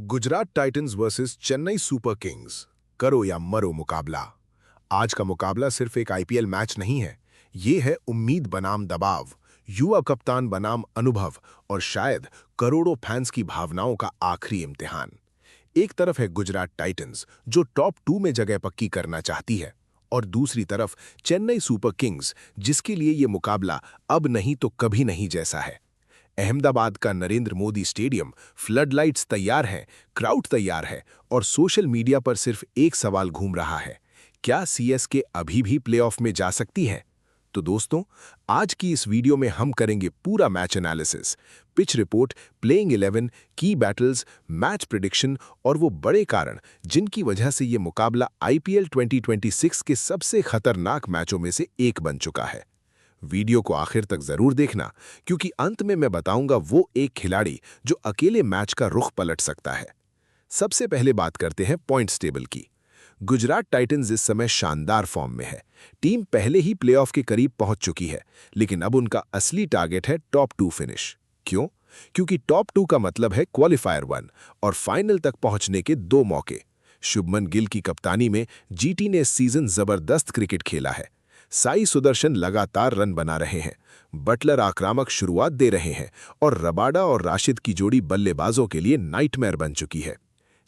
Gujarat Titans versus Chennai super Kings, करो या मरो मुकाबला। आज का मुकाबला सिर्फ एक आईपीएल मैच नहीं है, ये है उम्मीद बनाम दबाव, युवा कप्तान बनाम अनुभव और शायद करोड़ों फैंस की भावनाओं का आखिरी इम्तिहान। एक तरफ है गुजरात टाइटंस जो टॉप 2 में जगह पक्की करना चाहती है, और दूसरी तरफ चेन्नई सुपर किंग्स जिसके लिए ये मुकाबला अब नहीं तो कभी नहीं जैसा है। अहमदाबाद का नरेंद्र मोदी स्टेडियम, फ्लडलाइट्स तैयार हैं, क्राउड तैयार है और सोशल मीडिया पर सिर्फ एक सवाल घूम रहा है, क्या सीएसके अभी भी प्लेऑफ में जा सकती है? तो दोस्तों, आज की इस वीडियो में हम करेंगे पूरा match analysis, pitch report, playing 11, की बैटल्स, मैच प्रिडिक्शन और वो बड़े कारण जिनकी वजह से ये मुकाबला आईपीएल 2026 के सबसे खतरनाक मैचों में से एक बन चुका है। वीडियो को आखिर तक जरूर देखना, क्योंकि अंत में मैं बताऊंगा वो एक खिलाड़ी जो अकेले मैच का रुख पलट सकता है। सबसे पहले बात करते हैं पॉइंट्स टेबल की। गुजरात टाइटंस इस समय शानदार फॉर्म में है। टीम पहले ही प्लेऑफ के करीब पहुंच चुकी है, लेकिन अब उनका असली टारगेट है टॉप 2 फिनिश। क्यों? क्योंकि टॉप 2 का मतलब है क्वालिफायर 1 और फाइनल तक पहुंचने के 2 मौके। शुभमन गिल की कप्तानी में जीटी ने इस सीजन जबरदस्त क्रिकेट खेला है। साई सुदर्शन लगातार रन बना रहे हैं, बटलर आक्रामक शुरुआत दे रहे हैं और रबाडा और राशिद की जोड़ी बल्लेबाजों के लिए नाइटमेयर बन चुकी है।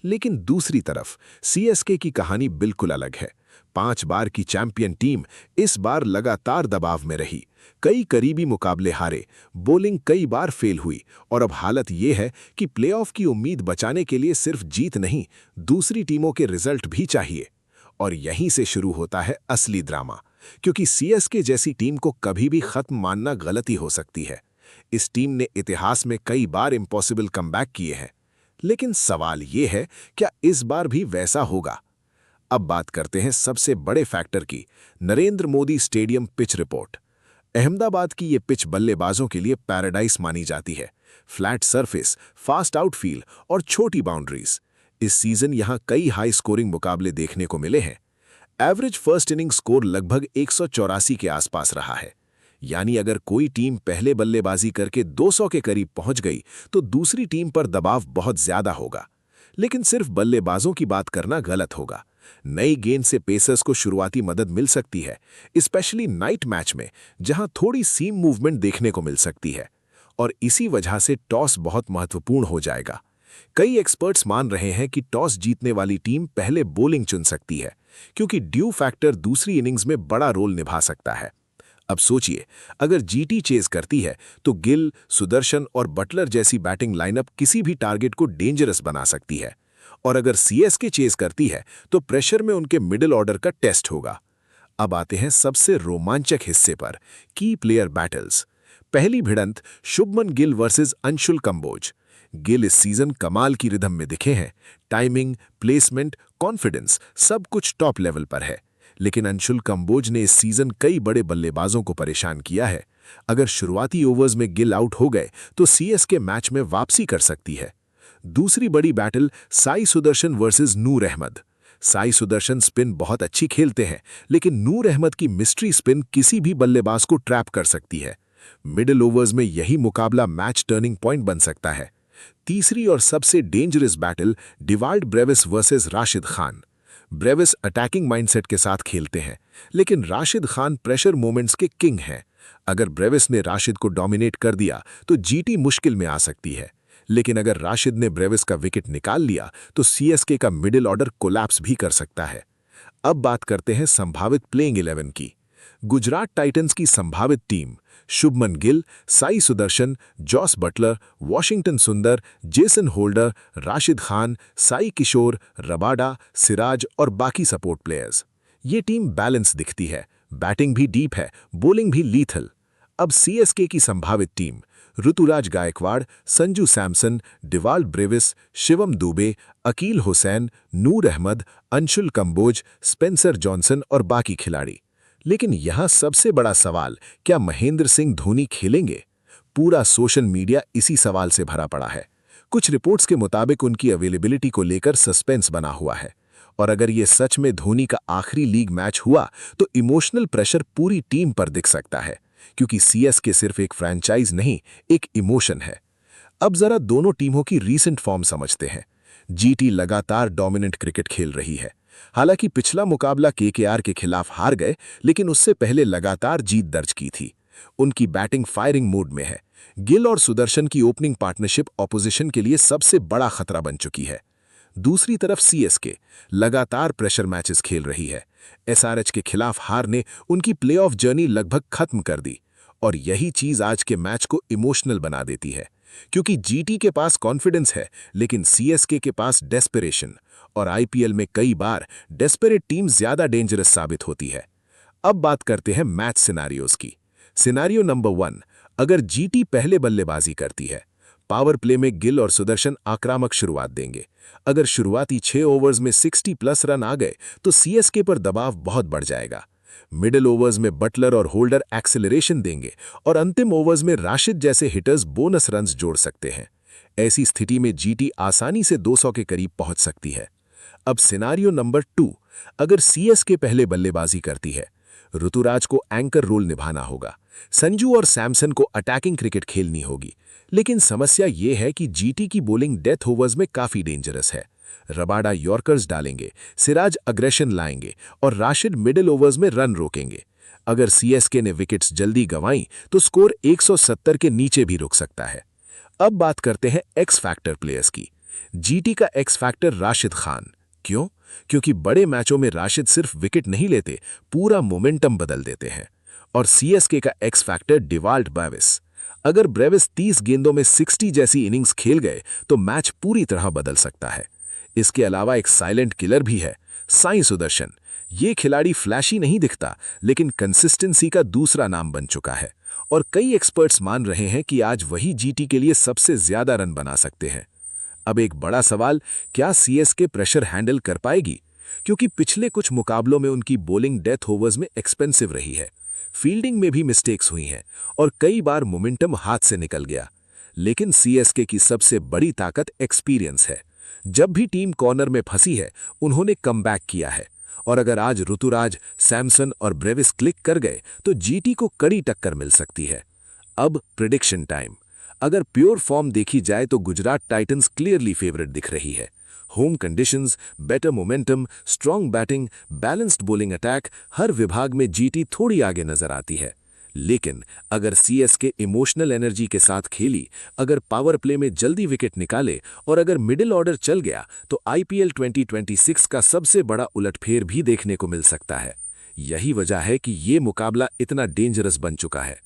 लेकिन दूसरी तरफ सीएसके की कहानी बिल्कुल अलग है। 5 बार की चैंपियन टीम इस बार लगातार दबाव में रही, कई करीबी मुकाबले हारे, बॉलिंग कई बार फेल हुई और अब हालत ये है कि प्लेऑफ की उम्मीद बचाने के लिए सिर्फ जीत नहीं, दूसरी टीमों के रिजल्ट भी चाहिए। और यहीं से शुरू होता है असली ड्रामा, क्योंकि सीएसके जैसी टीम को कभी भी खत्म मानना गलती हो सकती है। इस टीम ने इतिहास में कई बार इम्पॉसिबल कमबैक किए हैं, लेकिन सवाल यह है, क्या इस बार भी वैसा होगा? अब बात करते हैं सबसे बड़े फैक्टर की, Narendra Modi stadium pitch report. Ahmedabad की ये पिच बल्लेबाजों के लिए पैराडाइज मानी जाती है। फ्लैट सरफेस, फास्ट आउटफील्ड और छोटी बाउंड्रीज। इस सीजन यहां कई हाई स्कोरिंग मुकाबले देखने को मिले हैं। एवरेज फर्स्ट इनिंग स्कोर लगभग 184 के आसपास रहा है। यानी अगर कोई टीम पहले बल्लेबाजी करके 200 के करीब पहुंच गई तो दूसरी टीम पर दबाव बहुत ज्यादा होगा। लेकिन सिर्फ बल्लेबाजों की बात करना गलत होगा। नई गेंद से पेसर्स को शुरुआती मदद मिल सकती है, स्पेशली नाइट मैच में जहां थोड़ी सीम मूवमेंट देखने को मिल सकती है। और इसी वजह से टॉस बहुत महत्वपूर्ण हो जाएगा। कई एक्सपर्ट्स मान रहे हैं कि टॉस जीतने वाली टीम पहले बॉलिंग चुन सकती है, क्योंकि ड्यू फैक्टर दूसरी इनिंग्स में बड़ा रोल निभा सकता है। अब सोचिए, अगर जीटी चेज करती है तो गिल, सुदर्शन और बटलर जैसी बैटिंग लाइनअप किसी भी टारगेट को डेंजरस बना सकती है। और अगर सीएसके चेज करती है तो प्रेशर में उनके मिडिल ऑर्डर का टेस्ट होगा। अब आते हैं सबसे रोमांचक हिस्से पर, की प्लेयर बैटल्स। पहली भिड़ंत शुभमन गिल वर्सेस अंशुल कंबोज। गिल इस सीजन कमाल की रिदम में दिखे हैं। टाइमिंग, प्लेसमेंट, कॉन्फिडेंस सब कुछ टॉप लेवल पर है। लेकिन अंशुल कंबोज ने इस सीजन कई बड़े बल्लेबाजों को परेशान किया है। अगर शुरुआती ओवर्स में गिल आउट हो गए तो सीएसके मैच में वापसी कर सकती है। दूसरी बड़ी बैटल साई सुदर्शन वर्सेस नूर अहमद। साई सुदर्शन स्पिन बहुत अच्छी खेलते हैं, लेकिन नूर अहमद की मिस्ट्री स्पिन किसी भी बल्लेबाज को ट्रैप कर सकती है। मिडिल ओवर्स में यही मुकाबला मैच टर्निंग पॉइंट बन सकता है। तीसरी और सबसे dangerous battle Dewald Brevis versus Rashid Khan. Brevis attacking mindset के साथ खेलते हैं, लेकिन राशिद खान प्रेशर मोमेंट्स के किंग हैं। अगर ब्रेविस ने राशिद को डोमिनेट कर दिया तो जीटी मुश्किल में आ सकती है। लेकिन अगर राशिद ने ब्रेविस का विकेट निकाल लिया तो सीएसके का मिडिल ऑर्डर कोलैप्स भी कर सकता है। अब बात करते हैं संभावित प्लेइंग 11 की। गुजरात टाइटंस की संभावित team: Shubman Gill, Sai Sudharsan, Jos Buttler, Washington Sundar, Jason Holder, Rashid Khan, Sai Kishore, Rabada, Siraj और बाकी सपोर्ट प्लेयर्स। ये टीम बैलेंस दिखती है, बैटिंग भी डीप है, बॉलिंग भी लीथल। अब सीएसके की संभावित team: Rituraj Gaekwad, Sanju Samson, Dewald Brevis, Shivam Dubey, Aqeel Hussain, नूर अहमद, अंशुल कंबोज, स्पेंसर जॉनसन और बाकी खिलाड़ी। लेकिन यहां सबसे बड़ा सवाल, क्या महेंद्र सिंह धोनी खेलेंगे? पूरा सोशल मीडिया इसी सवाल से भरा पड़ा है। कुछ रिपोर्ट्स के मुताबिक उनकी अवेलेबिलिटी को लेकर सस्पेंस बना हुआ है। और अगर ये सच में धोनी का आखिरी लीग मैच हुआ तो इमोशनल प्रेशर पूरी टीम पर दिख सकता है, क्योंकि सीएसके सिर्फ एक फ्रैंचाइज नहीं, एक इमोशन है। अब जरा दोनों टीमों की रीसेंट फॉर्म समझते हैं। जीटी लगातार डोमिनेंट क्रिकेट खेल रही है। हालांकि पिछला मुकाबला केकेआर के खिलाफ हार गए, लेकिन उससे पहले लगातार जीत दर्ज की थी। उनकी बैटिंग फायरिंग मोड में है। गिल और सुदर्शन की ओपनिंग पार्टनरशिप ऑपोजिशन के लिए सबसे बड़ा खतरा बन चुकी है। दूसरी तरफ सीएसके लगातार प्रेशर मैचेस खेल रही है। एसआरएच के खिलाफ हार ने उनकी प्लेऑफ जर्नी लगभग खत्म कर दी, और यही चीज आज के मैच को इमोशनल बना देती है, क्योंकि जीटी के पास कॉन्फिडेंस है, लेकिन सीएसके के पास डेस्परेशन, और आईपीएल में कई बार डेस्परेट टीम ज्यादा डेंजरस साबित होती है। अब बात करते हैं मैच सिनारियोज की। सिनारियो नंबर 1, अगर जीटी पहले बल्लेबाजी करती है, पावर प्ले में गिल और सुदर्शन आक्रामक शुरुआत देंगे। अगर शुरुआती 6 ओवर्स में 60+ रन आ गए तो सीएसके पर दबाव बहुत बढ़ जाएगा। मिडिल ओवर्स में बटलर और होल्डर एक्सेलरेशन देंगे, और अंतिम ओवर्स में राशिद जैसे हिटर्स बोनस रन्स जोड़ सकते हैं। ऐसी स्थिति में जीटी आसानी से 200 के करीब पहुंच सकती है। अब सिनारियो नंबर 2, अगर सीएसके पहले बल्लेबाजी करती है, ऋतुराज को एंकर रोल निभाना होगा। संजू और सैमसन को अटैकिंग क्रिकेट खेलनी होगी। लेकिन समस्या यह है कि जीटी की बॉलिंग डेथ ओवर्स में काफी डेंजरस है। रबाडा यॉर्कर्स डालेंगे, सिराज अग्रेशन लाएंगे, और राशिद मिडिल ओवर्स में रन रोकेंगे। अगर सीएसके ने विकेट्स जल्दी गंवाई तो स्कोर 170 के नीचे भी रुक सकता है। अब बात करते हैं एक्स फैक्टर प्लेयर्स की। जीटी का एक्स फैक्टर राशिद खान। क्यों? क्योंकि बड़े मैचों में राशिद सिर्फ विकेट नहीं लेते, पूरा मोमेंटम बदल देते हैं। और सीएसके का एक्स फैक्टर डिवाल्ट ब्रेविस। अगर ब्रेविस 30 गेंदों में 60 जैसी इनिंग्स खेल गए तो मैच पूरी तरह बदल सकता है। इसके अलावा एक साइलेंट किलर भी है, साई सुदर्शन। ये खिलाड़ी फ्लैशी नहीं दिखता, लेकिन कंसिस्टेंसी का दूसरा नाम बन चुका है, और कई एक्सपर्ट्स मान रहे हैं कि आज वही जीटी के लिए सबसे ज्यादा रन बना सकते हैं। अब एक बड़ा सवाल, क्या सीएसके प्रेशर हैंडल कर पाएगी? क्योंकि पिछले कुछ मुकाबलों में उनकी बॉलिंग डेथ ओवर्स में एक्सपेंसिव रही है। फील्डिंग में भी मिस्टेक्स हुई हैं, और कई बार मोमेंटम हाथ से निकल गया। लेकिन सीएसके की सबसे बड़ी ताकत एक्सपीरियंस है। जब भी टीम कॉर्नर में फंसी है, उन्होंने कमबैक किया है। और अगर आज ऋतुराज, सैमसन और ब्रेविस क्लिक कर गए तो जीटी को कड़ी टक्कर मिल सकती है। अब प्रिडिक्शन टाइम। अगर प्योर फॉर्म देखी जाए तो गुजरात टाइटंस क्लियरली फेवरेट दिख रही है। Home conditions, better momentum, strong batting, balanced bowling attack, हर विभाग में जीटी थोड़ी आगे नजर आती है। लेकिन अगर सीएसके इमोशनल एनर्जी के साथ खेली, अगर पावर प्ले में जल्दी विकेट निकाले, और अगर मिडिल ऑर्डर चल गया, तो आईपीएल 2026 का सबसे बड़ा उलटफेर भी देखने को मिल सकता है। यही वजह है कि ये मुकाबला इतना डेंजरस बन चुका है।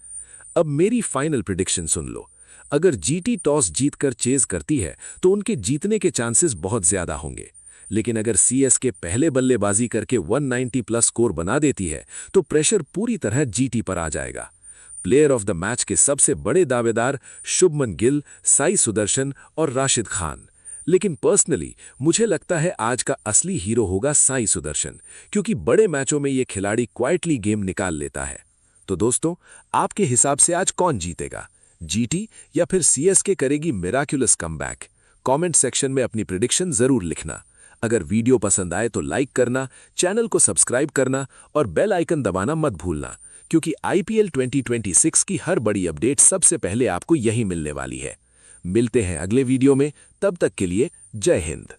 अब मेरी फाइनल प्रिडिक्शन सुन लो। अगर जीटी टॉस जीतकर चेज करती है तो उनके जीतने के चांसेस बहुत ज्यादा होंगे। लेकिन अगर सीएसके पहले बल्लेबाजी करके 190+ स्कोर बना देती है तो प्रेशर पूरी तरह जीटी पर आ जाएगा। प्लेयर ऑफ द मैच के सबसे बड़े दावेदार शुभमन गिल, साई सुदर्शन और राशिद खान। लेकिन पर्सनली मुझे लगता है आज का असली हीरो होगा साई सुदर्शन, क्योंकि बड़े मैचों में ये खिलाड़ी क्वाइटली गेम निकाल लेता है। तो दोस्तों, आपके हिसाब से आज कौन जीतेगा, जीटी या फिर सीएसके करेगी मिराक्युलस कमबैक? कमेंट सेक्शन में अपनी प्रेडिक्शन जरूर लिखना। अगर वीडियो पसंद आए तो लाइक करना, चैनल को सब्सक्राइब करना और बेल आइकन दबाना मत भूलना, क्योंकि आईपीएल 2026 की हर बड़ी अपडेट सबसे पहले आपको यही मिलने वाली है। मिलते हैं अगले वीडियो में, तब तक के लिए जय हिंद।